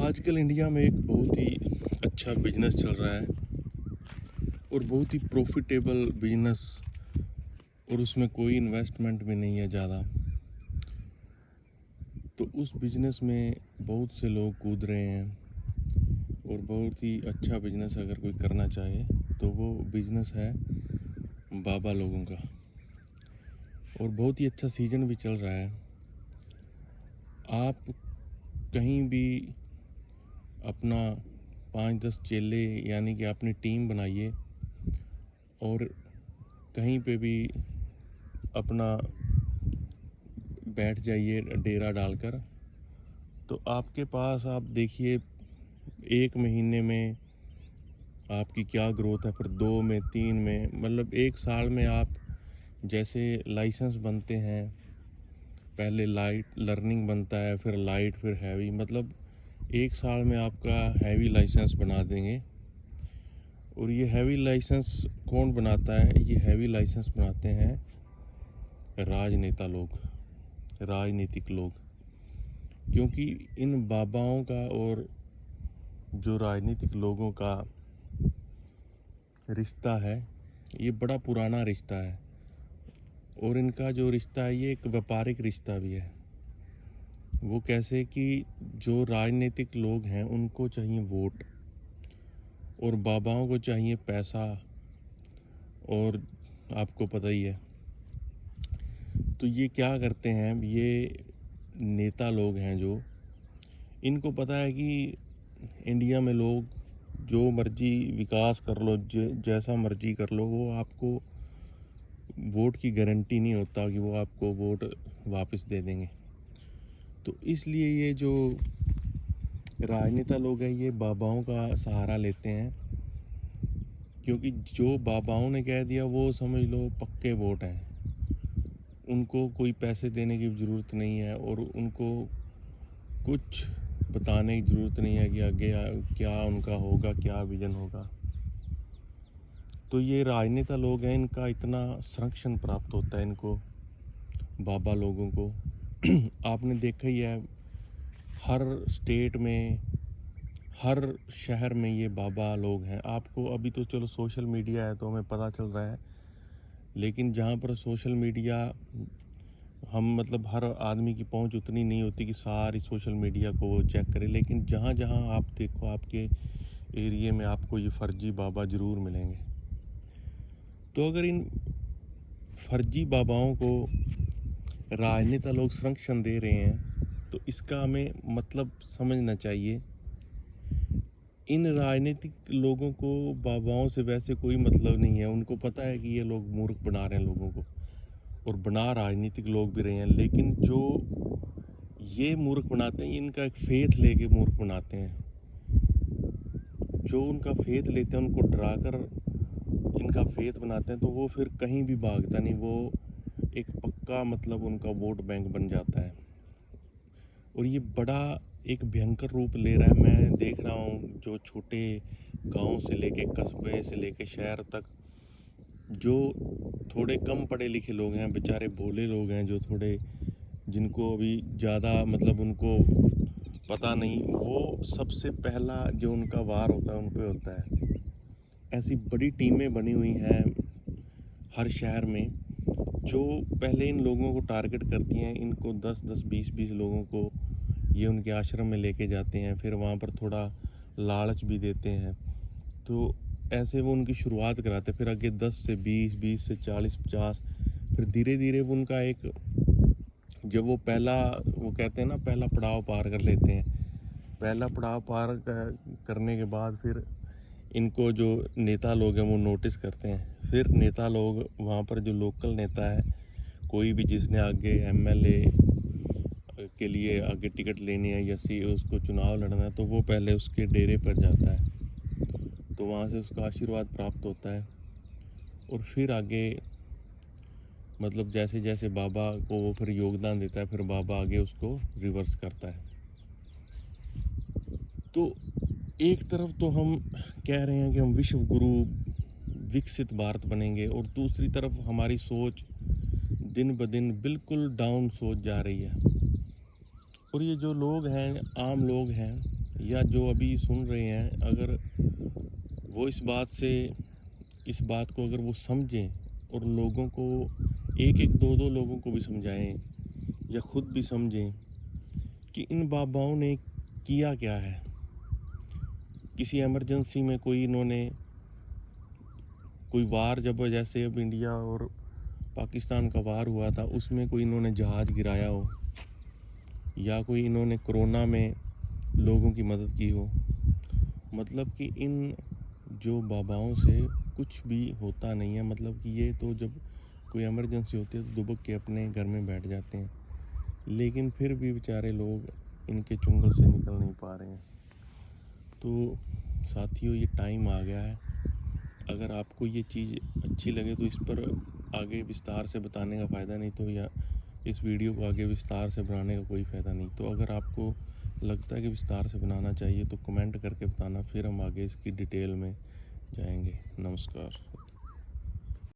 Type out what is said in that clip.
आजकल इंडिया में एक बहुत ही अच्छा बिजनेस चल रहा है और बहुत ही प्रॉफिटेबल बिजनेस। और उसमें कोई इन्वेस्टमेंट भी नहीं है ज़्यादा। तो उस बिजनेस में बहुत से लोग कूद रहे हैं और बहुत ही अच्छा बिजनेस अगर कोई करना चाहे तो वो बिजनेस है बाबा लोगों का। और बहुत ही अच्छा सीजन भी चल रहा है। आप कहीं भी अपना 5-10 चेले यानी कि अपनी टीम बनाइए और कहीं पे भी अपना बैठ जाइए डेरा डालकर, तो आपके पास आप देखिए 1 महीने में आपकी क्या ग्रोथ है, फिर 2 में 3 में, मतलब 1 साल में आप जैसे लाइसेंस बनते हैं, पहले लाइट लर्निंग बनता है, फिर लाइट, फिर हैवी, मतलब 1 साल में आपका हैवी लाइसेंस बना देंगे। और ये हैवी लाइसेंस कौन बनाता है? ये हैवी लाइसेंस बनाते हैं राजनेता लोग, राजनीतिक लोग। क्योंकि इन बाबाओं का और जो राजनीतिक लोगों का रिश्ता है ये बड़ा पुराना रिश्ता है। और इनका जो रिश्ता है ये एक व्यापारिक रिश्ता भी है। वो कैसे कि जो राजनीतिक लोग हैं उनको चाहिए वोट और बाबाओं को चाहिए पैसा। और आपको पता ही है, तो ये क्या करते हैं, ये नेता लोग हैं जो, इनको पता है कि इंडिया में लोग जो मर्जी विकास कर लो, जैसा मर्जी कर लो, वो आपको वोट की गारंटी नहीं होता कि वो आपको वोट वापस दे देंगे। तो इसलिए ये जो राजनेता लोग हैं ये बाबाओं का सहारा लेते हैं। क्योंकि जो बाबाओं ने कह दिया वो समझ लो पक्के वोट हैं। उनको कोई पैसे देने की ज़रूरत नहीं है और उनको कुछ बताने की ज़रूरत नहीं है कि आगे क्या उनका होगा, क्या विजन होगा। तो ये राजनेता लोग हैं, इनका इतना संरक्षण प्राप्त होता है इनको, बाबा लोगों को। आपने देखा ही है, हर स्टेट में, हर शहर में ये बाबा लोग हैं। आपको अभी तो चलो सोशल मीडिया है तो हमें पता चल रहा है, लेकिन जहाँ पर सोशल मीडिया हम मतलब हर आदमी की पहुंच उतनी नहीं होती कि सारी सोशल मीडिया को वो चेक करे। लेकिन जहाँ जहाँ आप देखो आपके एरिए में आपको ये फर्जी बाबा ज़रूर मिलेंगे। तो अगर इन फर्जी बाबाओं को राजनेता लोग संरक्षण दे रहे हैं तो इसका हमें मतलब समझना चाहिए। इन राजनीतिक लोगों को बाबाओं से वैसे कोई मतलब नहीं है। उनको पता है कि ये लोग मूर्ख बना रहे हैं लोगों को, और बना राजनीतिक लोग भी रहे हैं। लेकिन जो ये मूर्ख बनाते हैं, इनका एक फेथ लेके मूर्ख बनाते हैं। जो उनका फेथ लेते हैं उनको डरा कर इनका फेथ बनाते हैं, तो वो फिर कहीं भी भागता नहीं। वो एक पक्का मतलब उनका वोट बैंक बन जाता है। और ये बड़ा एक भयंकर रूप ले रहा है। मैं देख रहा हूँ जो छोटे गांव से लेके कस्बे से लेके शहर तक, जो थोड़े कम पढ़े लिखे लोग हैं, बेचारे भोले लोग हैं, जो थोड़े जिनको अभी ज़्यादा मतलब उनको पता नहीं, वो सबसे पहला जो उनका वार होता है उन पे होता है। ऐसी बड़ी टीमें बनी हुई हैं हर शहर में जो पहले इन लोगों को टारगेट करती हैं। इनको 10-10, 20-20 लोगों को ये उनके आश्रम में लेके जाते हैं, फिर वहाँ पर थोड़ा लालच भी देते हैं। तो ऐसे वो उनकी शुरुआत कराते हैं, फिर आगे 10 से 20, 20 से 40, 50, फिर धीरे धीरे वो उनका एक, जब वो पहला, वो कहते हैं ना, पहला पड़ाव पार कर लेते हैं। पहला पड़ाव पार करने के बाद फिर इनको जो नेता लोग हैं वो नोटिस करते हैं। फिर नेता लोग वहाँ पर जो लोकल नेता है, कोई भी जिसने आगे एमएलए के लिए आगे टिकट लेनी है या सी उसको चुनाव लड़ना है, तो वो पहले उसके डेरे पर जाता है, तो वहाँ से उसका आशीर्वाद प्राप्त होता है। और फिर आगे मतलब जैसे जैसे बाबा को वो फिर योगदान देता है, फिर बाबा आगे उसको रिवर्स करता है। तो एक तरफ तो हम कह रहे हैं कि हम विश्व गुरु विकसित भारत बनेंगे, और दूसरी तरफ हमारी सोच दिन ब दिन बिल्कुल डाउन सोच जा रही है। और ये जो लोग हैं, आम लोग हैं, या जो अभी सुन रहे हैं, अगर वो इस बात को अगर वो समझें और लोगों को एक एक दो दो लोगों को भी समझाएं या खुद भी समझें कि इन बाबाओं ने किया क्या है। किसी इमरजेंसी में कोई वार, जब जैसे अब इंडिया और पाकिस्तान का वार हुआ था, उसमें कोई इन्होंने जहाज़ गिराया हो, या कोई इन्होंने कोरोना में लोगों की मदद की हो। मतलब कि इन जो बाबाओं से कुछ भी होता नहीं है। मतलब कि ये तो जब कोई इमरजेंसी होती है तो दुबक के अपने घर में बैठ जाते हैं, लेकिन फिर भी बेचारे लोग इनके चुंगल से निकल नहीं पा रहे हैं। तो साथियों, ये टाइम आ गया है। अगर आपको ये चीज़ अच्छी लगे तो इस पर आगे विस्तार से बताने का फ़ायदा नहीं, तो या इस वीडियो को आगे विस्तार से बनाने का कोई फ़ायदा नहीं। तो अगर आपको लगता है कि विस्तार से बनाना चाहिए तो कमेंट करके बताना, फिर हम आगे इसकी डिटेल में जाएंगे। नमस्कार।